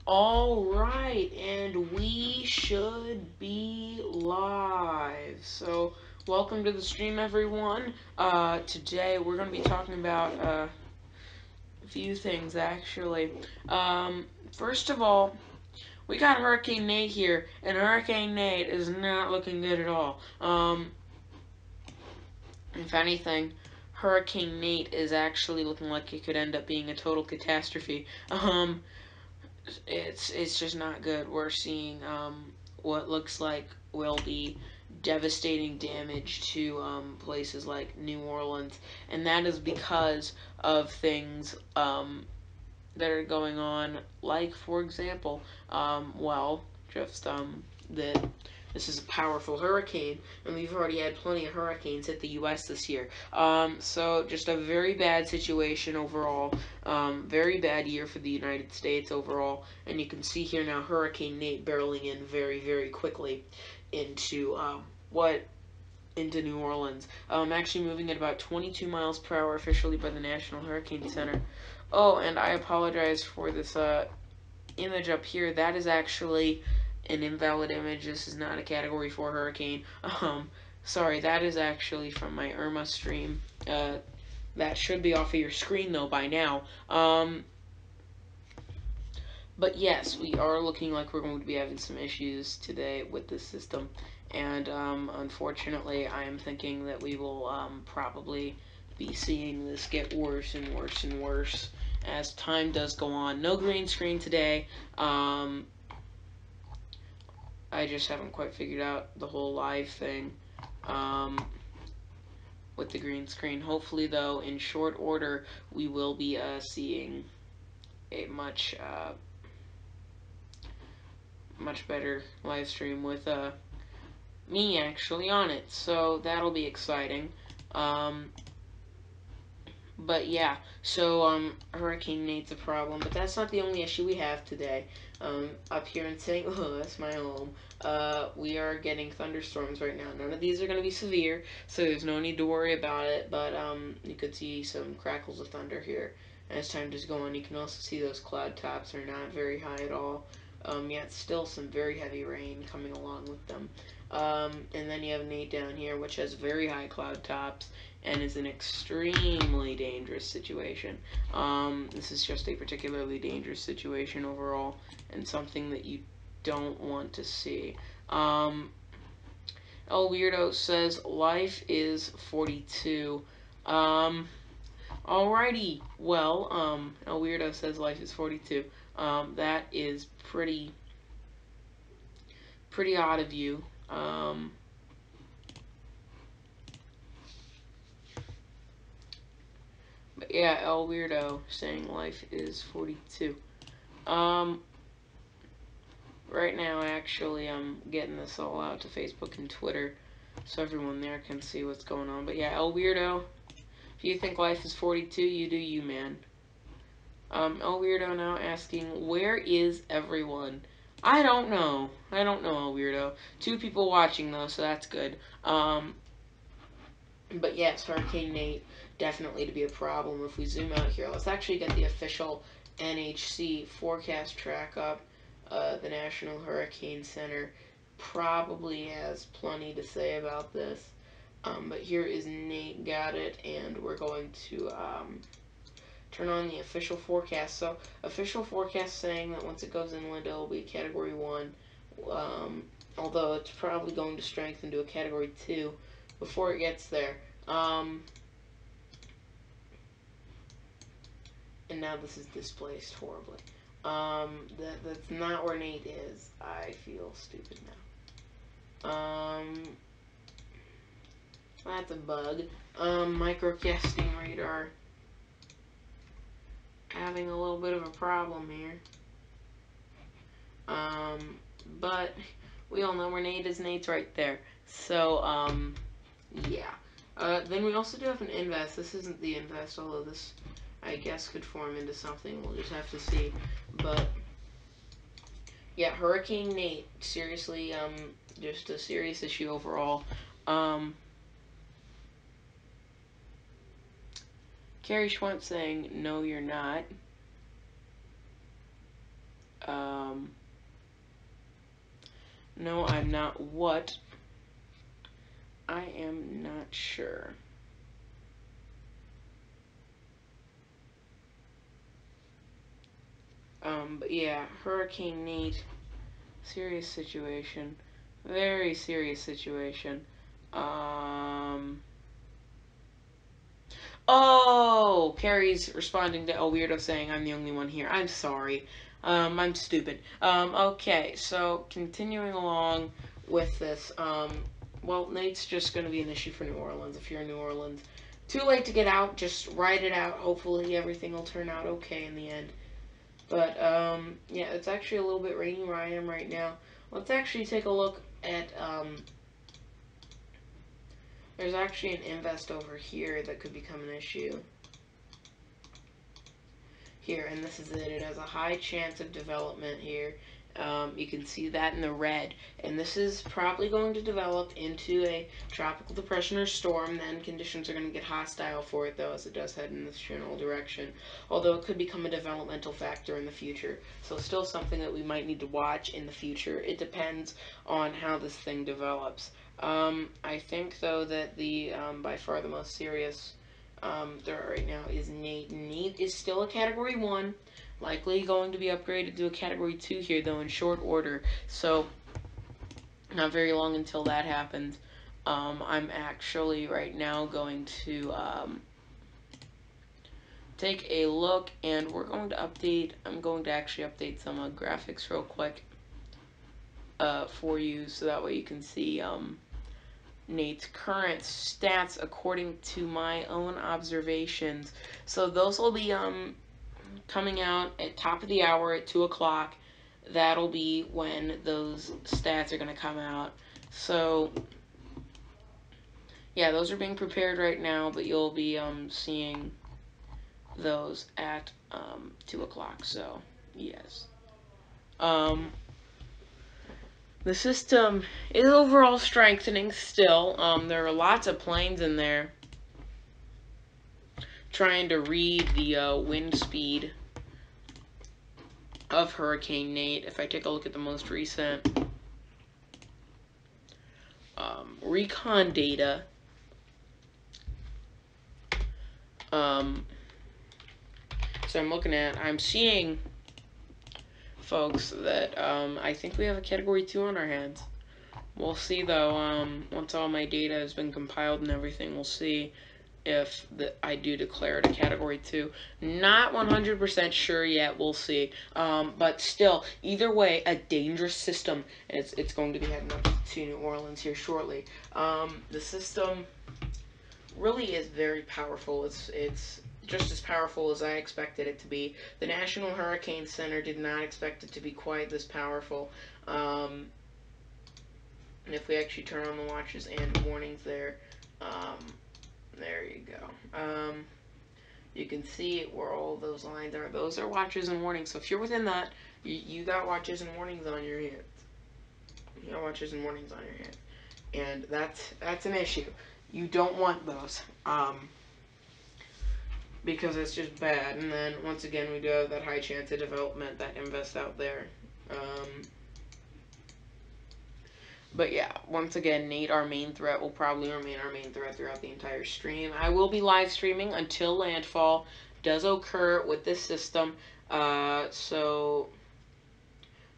All right, and we should be live. So, welcome to the stream, everyone. Today we're going to be talking about a few things, actually. Um, First of all, we got Hurricane Nate here, and Hurricane Nate is not looking good at all. If anything, Hurricane Nate is actually looking like it could end up being a total catastrophe. It's just not good. We're seeing what looks like will be devastating damage to places like New Orleans, and that is because of things that are going on. Like, for example, just that this is a powerful hurricane, and we've already had plenty of hurricanes hit the U.S. this year. So just a very bad situation overall. Very bad year for the United States overall. And you can see here now Hurricane Nate barreling in very, very quickly into into New Orleans. Actually moving at about 22 miles per hour officially by the National Hurricane Center. Oh, and I apologize for this image up here. That is actually an invalid image. This is not a Category 4 hurricane. Sorry, that is actually from my Irma stream. That should be off of your screen, though, by now. But yes, we are looking like we're going to be having some issues today with this system. And unfortunately, I am thinking that we will probably be seeing this get worse and worse and worse as time does go on. No green screen today. I just haven't quite figured out the whole live thing with the green screen. Hopefully, though, in short order, we will be seeing a much better live stream with me actually on it. So that'll be exciting. But yeah, so Hurricane Nate's a problem, but that's not the only issue we have today. Up here in St. Louis, my home, we are getting thunderstorms right now. None of these are going to be severe, so there's no need to worry about it, but you could see some crackles of thunder here. As time does go on, you can also see those cloud tops are not very high at all, yet still some very heavy rain coming along with them. And then you have Nate down here, which has very high cloud tops, and is an extremely dangerous situation. This is just a particularly dangerous situation overall, and something that you don't want to see. El Weirdo says life is 42. Alrighty, well, El Weirdo says life is 42. That is pretty odd of you. But yeah, El Weirdo saying life is 42. Right now, actually, I'm getting this all out to Facebook and Twitter so everyone there can see what's going on. But yeah, El Weirdo, if you think life is 42, you do you, man. El Weirdo now asking, where is everyone? I don't know. I don't know, El Weirdo. 2 people watching, though, so that's good. But yes, Hurricane Nate definitely to be a problem. If we zoom out here, let's actually get the official NHC forecast track up. The National Hurricane Center probably has plenty to say about this. But here is Nate got it, and we're going to turn on the official forecast. So, official forecast saying that once it goes inland, it'll be Category 1. Although it's probably going to strengthen to a Category 2 before it gets there. And now this is displaced horribly. That's not where Nate is. I feel stupid now. That's a bug. Microcasting radar having a little bit of a problem here. But we all know where Nate is. Nate's right there. So, yeah. Then we also do have an invest. This isn't the invest, although this, I guess, could form into something. We'll just have to see. But yeah, Hurricane Nate, seriously, just a serious issue overall. Carrie Schwantz saying, no, you're not. No, I'm not what. I am not sure. But yeah, Hurricane Nate, serious situation. Very serious situation. Um, Oh, Carrie's responding to a weirdo saying I'm the only one here. I'm sorry. I'm stupid. Okay, so continuing along with this. Well, Nate's just going to be an issue for New Orleans if you're in New Orleans. Too late to get out. Just ride it out. Hopefully everything will turn out okay in the end. But, yeah, it's actually a little bit rainy where I am right now. Let's actually take a look at, there's actually an invest over here that could become an issue. Here, and this is it. It has a high chance of development here. You can see that in the red. And this is probably going to develop into a tropical depression or storm. Then conditions are going to get hostile for it, though, as it does head in this general direction. Although it could become a developmental factor in the future. So still something that we might need to watch in the future. It depends on how this thing develops. I think, though, that the by far the most serious threat right now is Nate. Nate is still a Category 1. Likely going to be upgraded to a Category 2 here, though, in short order. So, not very long until that happens. I'm actually right now going to take a look, and we're going to update. I'm going to actually update some graphics real quick for you, so that way you can see Nate's current stats according to my own observations. So those will be coming out at top of the hour at 2 o'clock. That'll be when those stats are going to come out. So yeah, those are being prepared right now, but you'll be seeing those at 2 o'clock. So yes. The system is overall strengthening still. There are lots of planes in there trying to read the wind speed of Hurricane Nate. If I take a look at the most recent recon data, so I'm seeing, folks, that I think we have a Category 2 on our hands. We'll see, though, once all my data has been compiled and everything, we'll see if I do declare it a Category 2. Not 100% sure yet, we'll see. But still, either way, a dangerous system. It's going to be heading up to New Orleans here shortly. The system really is very powerful. It's just as powerful as I expected it to be. The National Hurricane Center did not expect it to be quite this powerful. And if we actually turn on the watches and warnings there, there you go. You can see where all those lines are. Those are watches and warnings. So if you're within that, you got watches and warnings on your hands. You got watches and warnings on your hands. And that's an issue. You don't want those. Because it's just bad. And then, once again, we do have that high chance of development, that invest out there. But yeah, once again, Nate, our main threat, will probably remain our main threat throughout the entire stream. I will be live streaming until landfall does occur with this system. So,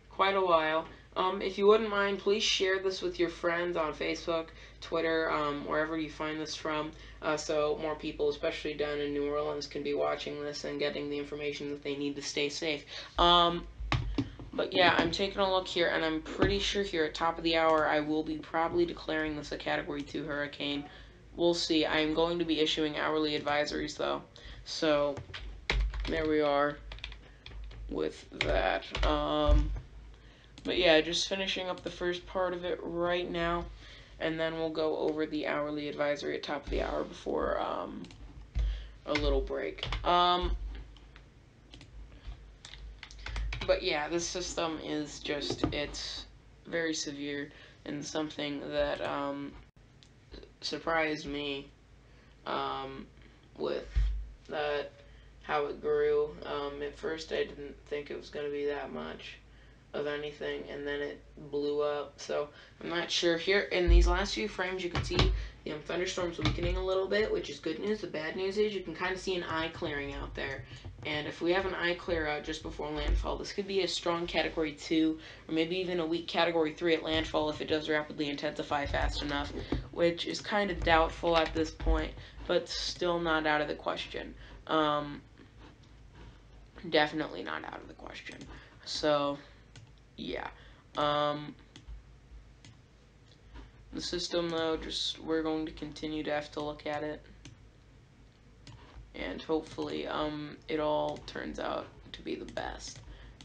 quite a while. If you wouldn't mind, please share this with your friends on Facebook, Twitter, wherever you find this from, so more people, especially down in New Orleans, can be watching this and getting the information that they need to stay safe. But yeah, I'm taking a look here, and I'm pretty sure here at top of the hour, I will be probably declaring this a Category 2 hurricane. We'll see. I'm going to be issuing hourly advisories, though. So, there we are with that. But yeah, just finishing up the first part of it right now, and then we'll go over the hourly advisory at top of the hour before a little break. But yeah, this system is just, it's very severe and something that surprised me with that, how it grew. At first I didn't think it was going to be that much. of anything, and then it blew up. So I'm not sure. Here in these last few frames, you can see thunderstorms weakening a little bit, which is good news. The bad news is you can kind of see an eye clearing out there. And if we have an eye clear out just before landfall, this could be a strong Category 2 or maybe even a weak Category 3 at landfall if it does rapidly intensify fast enough, which is kind of doubtful at this point, but still not out of the question. Definitely not out of the question. So, yeah. The system, though, we're going to continue to have to look at it. And hopefully, it all turns out to be the best.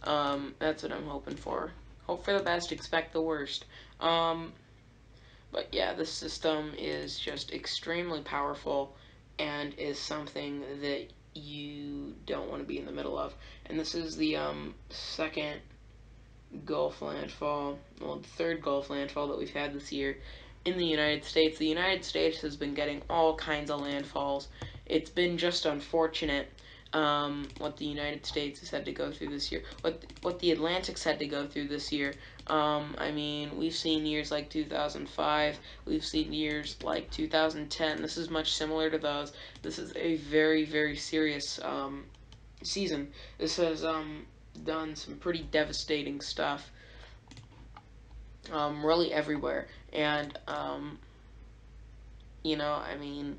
That's what I'm hoping for. Hope for the best, expect the worst. But yeah, this system is just extremely powerful and is something that you don't want to be in the middle of. And this is the second Gulf landfall, well, the third Gulf landfall that we've had this year in the United States. The United States has been getting all kinds of landfalls. It's been just unfortunate what the United States has had to go through this year, what the Atlantic's had to go through this year. I mean, we've seen years like 2005, we've seen years like 2010. This is much similar to those. This is a very, very serious season. This has done some pretty devastating stuff, really everywhere. And, I mean,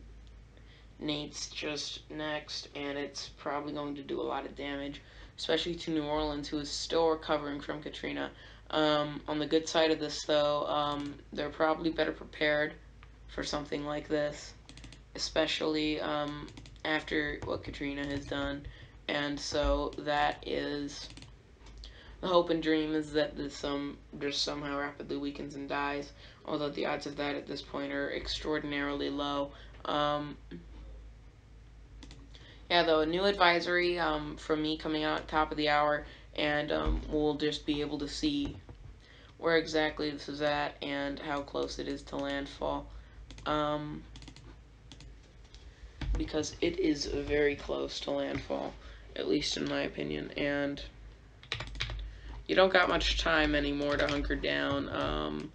Nate's just next, and it's probably going to do a lot of damage, especially to New Orleans, who is still recovering from Katrina. On the good side of this, though, they're probably better prepared for something like this, especially after what Katrina has done. And so that is the hope and dream, is that this just somehow rapidly weakens and dies, although the odds of that at this point are extraordinarily low. Yeah, though, a new advisory from me coming out at top of the hour, and we'll just be able to see where exactly this is at and how close it is to landfall. Because it is very close to landfall, at least in my opinion, and you don't got much time anymore to hunker down.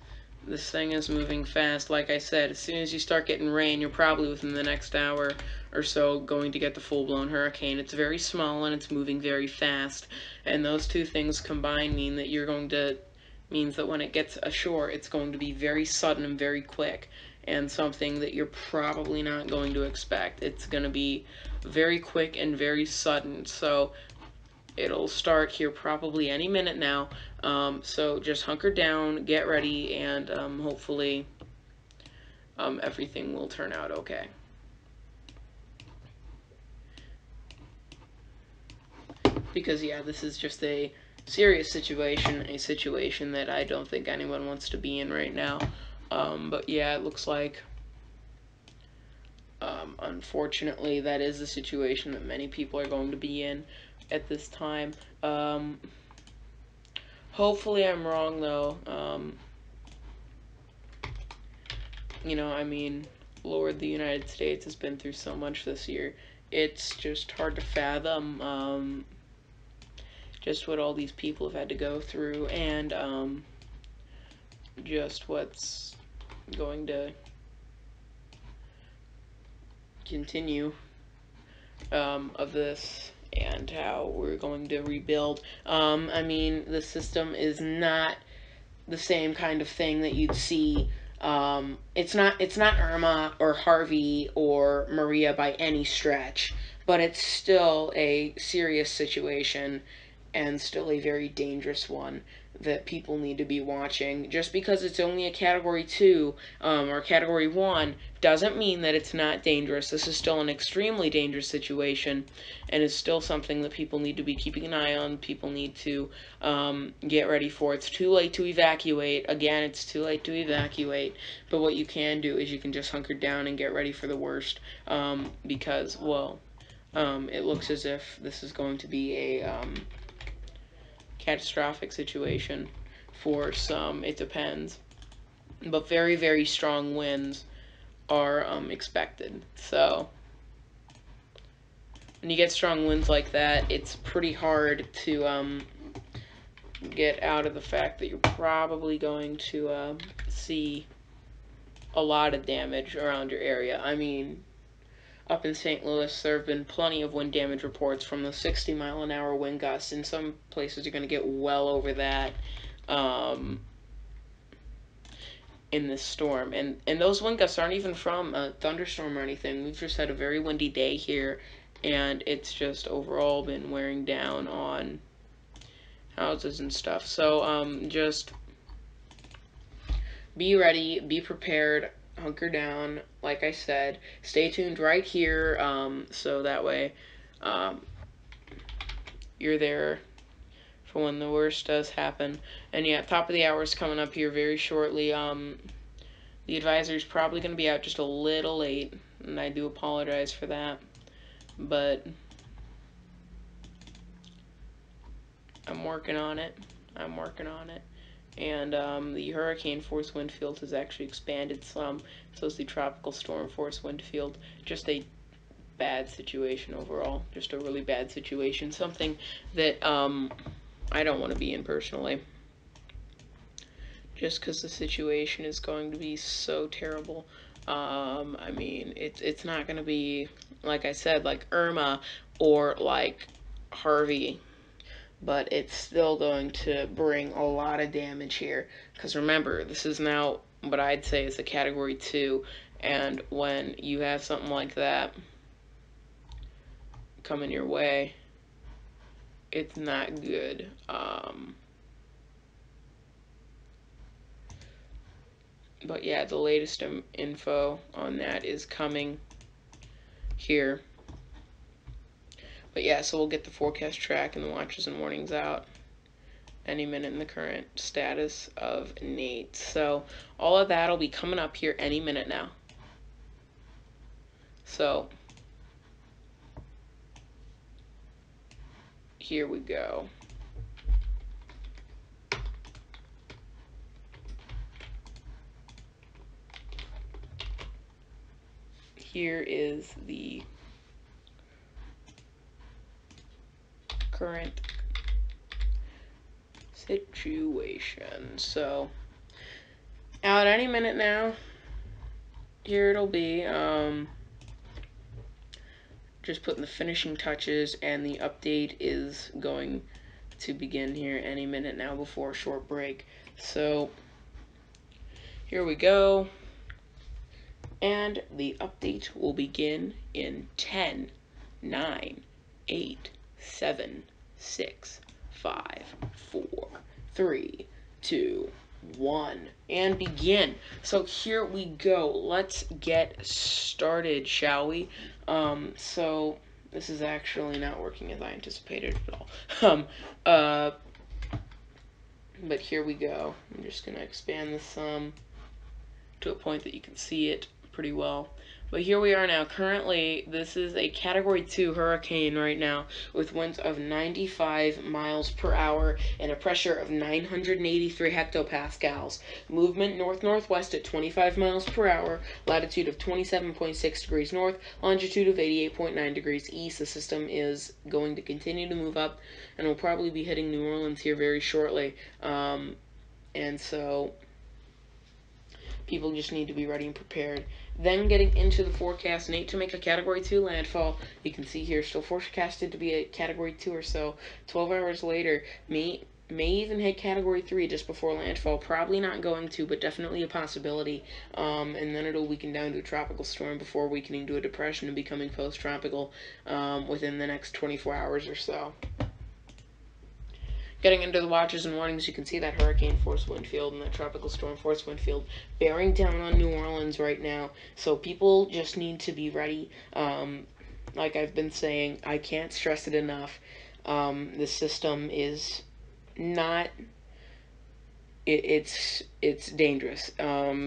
This thing is moving fast. Like I said, as soon as you start getting rain, you're probably within the next hour or so going to get the full-blown hurricane. It's very small and it's moving very fast, and those two things combined means that when it gets ashore, it's going to be very sudden and very quick, and something that you're probably not going to expect. It's going to be very quick and very sudden, so it'll start here probably any minute now. So just hunker down, get ready, and hopefully everything will turn out okay. Because, yeah, this is just a serious situation, a situation that I don't think anyone wants to be in right now. But, yeah, it looks like, unfortunately, that is the situation that many people are going to be in at this time. Hopefully I'm wrong, though. I mean, Lord, the United States has been through so much this year. It's just hard to fathom just what all these people have had to go through, and just what's going to continue of this, and how we're going to rebuild. I mean, the system is not the same kind of thing that you'd see. It's not Irma or Harvey or Maria by any stretch, but it's still a serious situation and still a very dangerous one that people need to be watching. Just because it's only a Category 2 or Category 1 doesn't mean that it's not dangerous. This is still an extremely dangerous situation, and it's still something that people need to be keeping an eye on. People need to get ready for. It's too late to evacuate. Again, it's too late to evacuate, but what you can do is you can just hunker down and get ready for the worst, because, well, it looks as if this is going to be a catastrophic situation for some. It depends, but very, very strong winds are expected. So when you get strong winds like that, it's pretty hard to get out of the fact that you're probably going to see a lot of damage around your area. I mean, up in St. Louis, there have been plenty of wind damage reports from the 60-mile-an-hour wind gusts. In some places, you're going to get well over that in this storm. And those wind gusts aren't even from a thunderstorm or anything. We've just had a very windy day here, and it's just overall been wearing down on houses and stuff. So just be ready, be prepared, hunker down. Like I said, stay tuned right here, so that way you're there for when the worst does happen. And yeah, top of the hour is coming up here very shortly. The advisory is probably going to be out just a little late, and I do apologize for that, but I'm working on it. And the hurricane force wind field has actually expanded some, so is the tropical storm force wind field. Just a bad situation overall. Just a really bad situation. Something that I don't want to be in personally. Just because the situation is going to be so terrible. I mean, it's not going to be, like I said, like Irma or like Harvey, but it's still going to bring a lot of damage here. Because remember, this is now what I'd say is a Category 2, and when you have something like that coming your way, it's not good. But yeah, the latest info on that is coming here. But yeah, so we'll get the forecast track and the watches and warnings out any minute in the current status of Nate. So all of that will be coming up here any minute now. So here we go. Here is the current situation. So out any minute now. Here it'll be. Just putting the finishing touches, and the update is going to begin here any minute now before a short break. So here we go. And the update will begin in 10, 9, 8, 7, 6, 5, 4, 3, 2, 1, and begin. So here we go. Let's get started, shall we? So this is actually not working as I anticipated at all. But here we go. I'm just gonna expand this to a point that you can see it pretty well. But here we are now. Currently, this is a Category 2 hurricane right now with winds of 95 miles per hour and a pressure of 983 hectopascals. Movement north-northwest at 25 miles per hour, latitude of 27.6 degrees north, longitude of 88.9 degrees east. The system is going to continue to move up and will probably be hitting New Orleans here very shortly. And so people just need to be ready and prepared. Then getting into the forecast, Nate to make a Category 2 landfall. You can see here, still forecasted to be a Category 2 or so. 12 hours later, may even hit Category 3 just before landfall. Probably not going to, but definitely a possibility. And then it'll weaken down to a tropical storm before weakening to a depression and becoming post-tropical within the next 24 hours or so. Getting into the watches and warnings, you can see that hurricane force wind field and that tropical storm force wind field bearing down on New Orleans right now. So people just need to be ready. Like I've been saying, I can't stress it enough. The system is not. It's dangerous.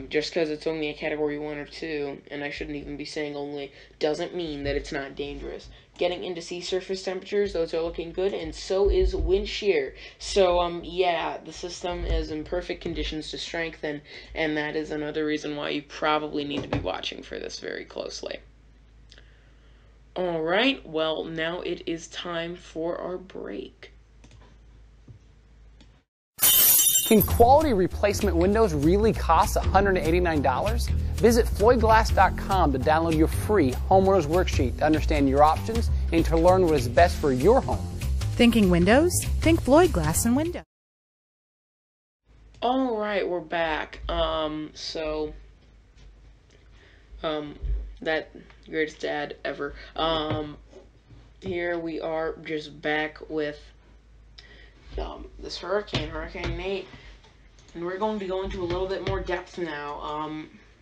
Just because it's only a Category 1 or 2, and I shouldn't even be saying only, doesn't mean that it's not dangerous. Getting into sea surface temperatures, those are looking good, and so is wind shear. So, yeah, the system is in perfect conditions to strengthen, and that is another reason why you probably need to be watching for this very closely. Alright, well, now it is time for our break. Can quality replacement windows really cost $189? Visit FloydGlass.com to download your free homeowner's worksheet to understand your options and to learn what is best for your home. Thinking windows? Think Floyd Glass and Windows. All right, we're back. That greatest dad ever. Here we are, just back with this Hurricane Nate, and we're going to go into a little bit more depth now.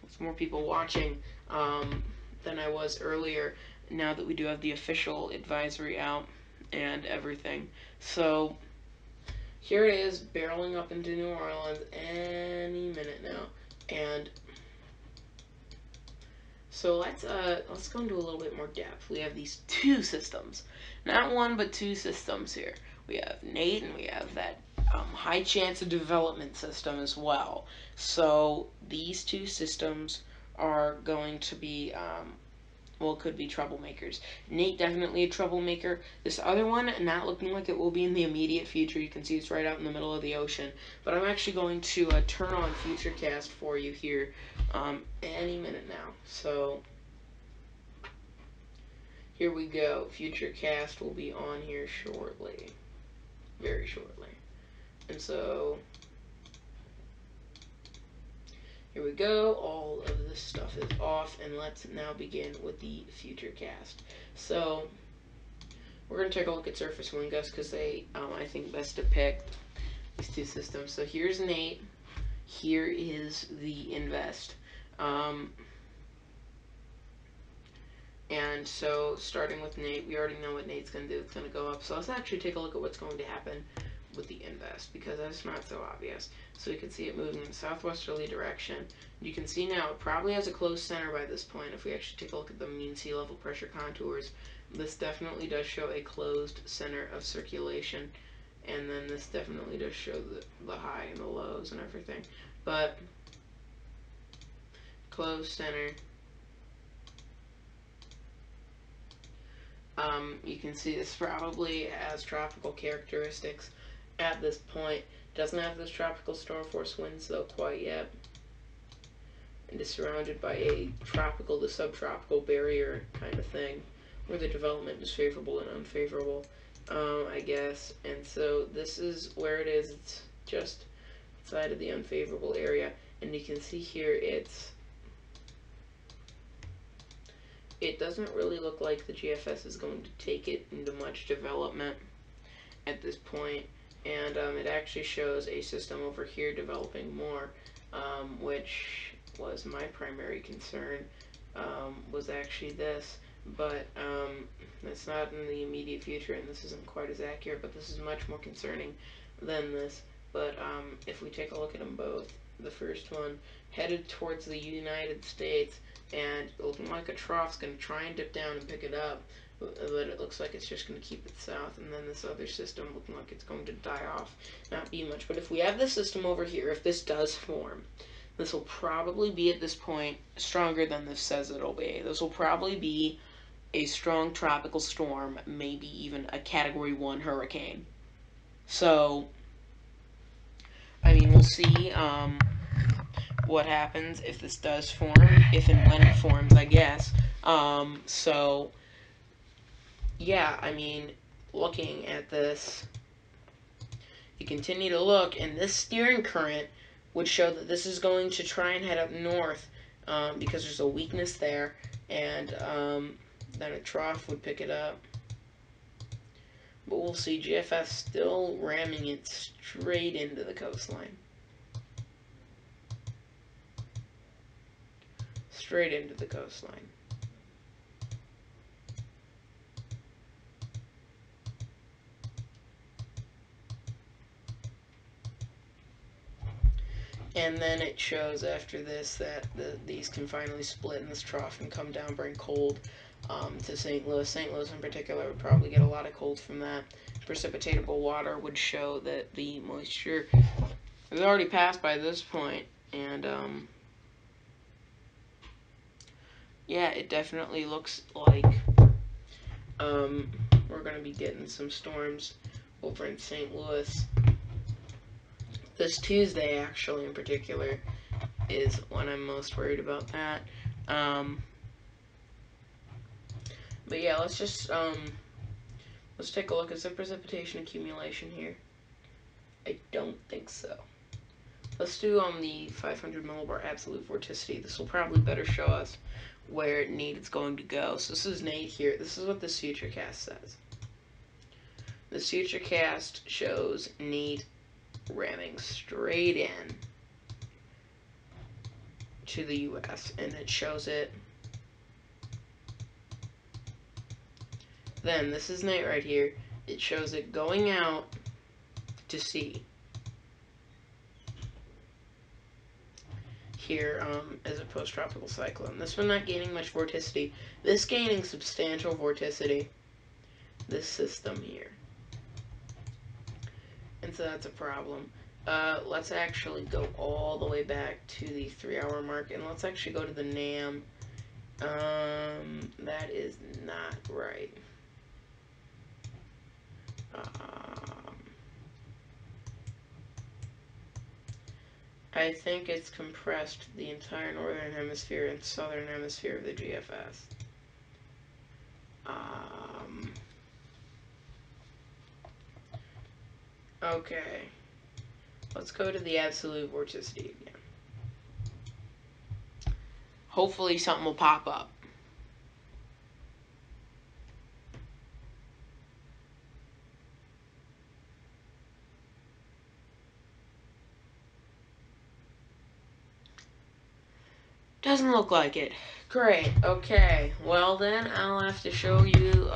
With more people watching than I was earlier. Now that we do have the official advisory out and everything, so here it is, barreling up into New Orleans any minute now, and so let's go into a little bit more depth. We have these two systems, not one but two systems here. We have Nate and we have that high chance of development system as well. So these two systems are going to be could be troublemakers. Nate, definitely a troublemaker. This other one, not looking like it will be in the immediate future. You can see it's right out in the middle of the ocean. But I'm actually going to turn on Futurecast for you here any minute now. So here we go. Futurecast will be on here shortly. Very shortly. And so here we go, all of this stuff is off, and let's now begin with the Futurecast. So, we're going to take a look at surface wind gusts because they, I think, best depict these two systems. So here's Nate, here is the Invest. And so, starting with Nate, we already know what Nate's going to do, it's going to go up. So let's actually take a look at what's going to happen with the Invest, because that's not so obvious. So you can see it moving in a southwesterly direction. You can see now it probably has a closed center by this point. If we actually take a look at the mean sea level pressure contours, this definitely does show a closed center of circulation, and then this definitely does show the high and the lows and everything. But closed center, you can see this probably has tropical characteristics at this point. Doesn't have those tropical storm force winds though quite yet, and is surrounded by a tropical to subtropical barrier kind of thing, where the development is favorable and unfavorable, I guess. And so this is where it is. It's just outside of the unfavorable area, and you can see here it doesn't really look like the GFS is going to take it into much development at this point. And it actually shows a system over here developing more, which was my primary concern, was actually this. But it's not in the immediate future, and this isn't quite as accurate, but this is much more concerning than this. But if we take a look at them both, the first one headed towards the United States, and looking like a trough's going to try and dip down and pick it up, but it looks like it's just going to keep it south. And then this other system looking like it's going to die off, not be much. But if we have this system over here, if this does form, this will probably be at this point stronger than this says it'll be. This will probably be a strong tropical storm, maybe even a Category 1 hurricane. So, I mean, we'll see what happens if this does form, if and when it forms, I guess. So, yeah, I mean, looking at this, you continue to look, and this steering current would show that this is going to try and head up north, because there's a weakness there, and then a trough would pick it up. But we'll see. GFS still ramming it straight into the coastline. Straight into the coastline. And then it shows after this that these can finally split in this trough and come down, bring cold to St. Louis. St. Louis in particular would probably get a lot of cold from that. Precipitatable water would show that the moisture has already passed by this point, and yeah, it definitely looks like we're going to be getting some storms over in St. Louis This Tuesday, actually, in particular, is when I'm most worried about that. But yeah, let's just, let's take a look. Is there precipitation accumulation here? I don't think so. Let's do the 500 millibar absolute vorticity. This will probably better show us where Nate is going to go. So this is Nate here. This is what this futurecast says. This futurecast shows Nate ramming straight in to the U.S. and it shows it. Then this is Nate right here. It shows it going out to sea. Here as a post-tropical cyclone. This one not gaining much vorticity. This gaining substantial vorticity. This system here. And so that's a problem. Let's actually go all the way back to the 3-hour mark, and let's actually go to the NAM. That is not right. I think it's compressed the entire northern hemisphere and southern hemisphere of the GFS. Okay. Let's go to the absolute vorticity again. Hopefully something will pop up. Doesn't look like it. Great. Okay. Well then, I'll have to show you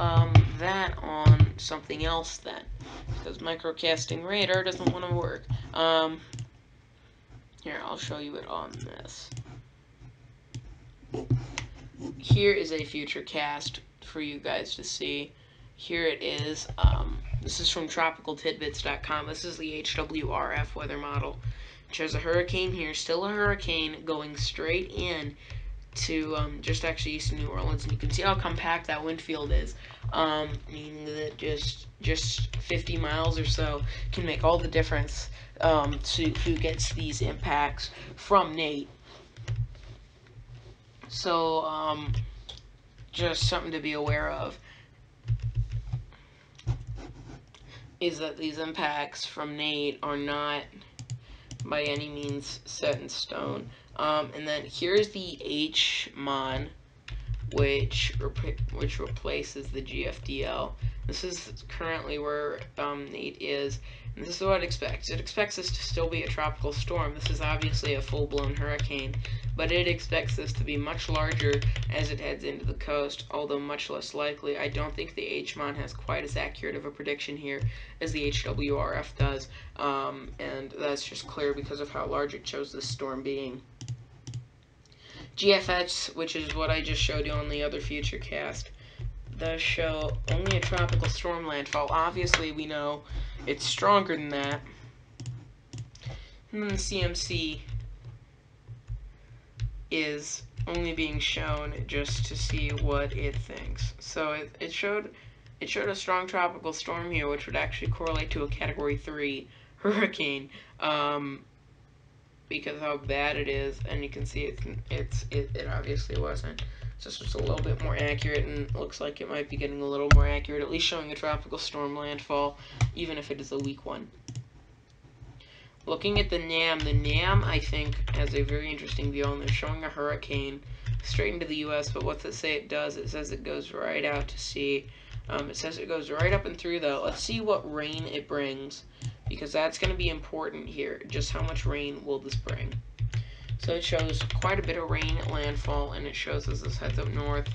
that on something else then, because microcasting radar doesn't want to work. Here, I'll show you it on this. Here is a future cast for you guys to see. Here it is. This is from tropicaltidbits.com. This is the HWRF weather model. It shows a hurricane here, still a hurricane, going straight in to just actually east of New Orleans, and you can see how compact that wind field is. Meaning that just 50 miles or so can make all the difference to who gets these impacts from Nate. So just something to be aware of is that these impacts from Nate are not by any means set in stone. And then here's the HMON, which replaces the GFDL. This is currently where Nate is, and this is what it expects. It expects this to still be a tropical storm. This is obviously a full-blown hurricane, but it expects this to be much larger as it heads into the coast, although much less likely. I don't think the HMON has quite as accurate of a prediction here as the HWRF does, and that's just clear because of how large it shows this storm being. GFX, which is what I just showed you on the other future cast, does show only a tropical storm landfall. Obviously, we know it's stronger than that. And then the CMC is only being shown just to see what it thinks. So it showed a strong tropical storm here, which would actually correlate to a Category 3 hurricane. Because of how bad it is, and you can see it obviously wasn't. So it's just a little bit more accurate, and it looks like it might be getting a little more accurate, at least showing a tropical storm landfall, even if it is a weak one. Looking at the NAM I think has a very interesting view, and they're showing a hurricane straight into the U.S., but what does it say it does? It says it goes right out to sea. It says it goes right up and through, though. Let's see what rain it brings, because that's going to be important here. Just how much rain will this bring? So it shows quite a bit of rain at landfall, and it shows as this heads up north.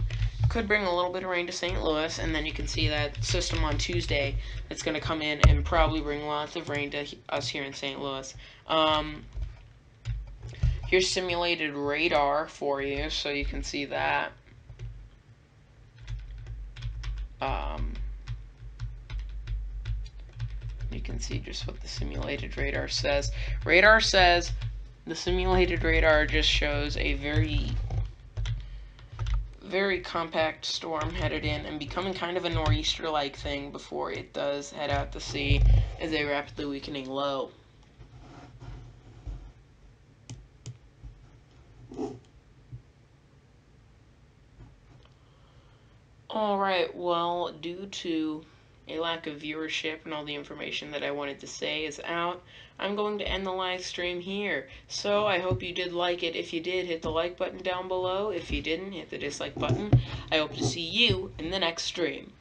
Could bring a little bit of rain to St. Louis, and then you can see that system on Tuesday that's going to come in and probably bring lots of rain to us here in St. Louis. Here's simulated radar for you, so you can see that. You can see just what the simulated radar says. Radar says the simulated radar just shows a very compact storm headed in and becoming kind of a nor'easter-like thing before it does head out to sea as a rapidly weakening low. Alright, well, due to a lack of viewership and all the information that I wanted to say is out, I'm going to end the live stream here. So I hope you did like it. If you did, hit the like button down below. If you didn't, hit the dislike button. I hope to see you in the next stream.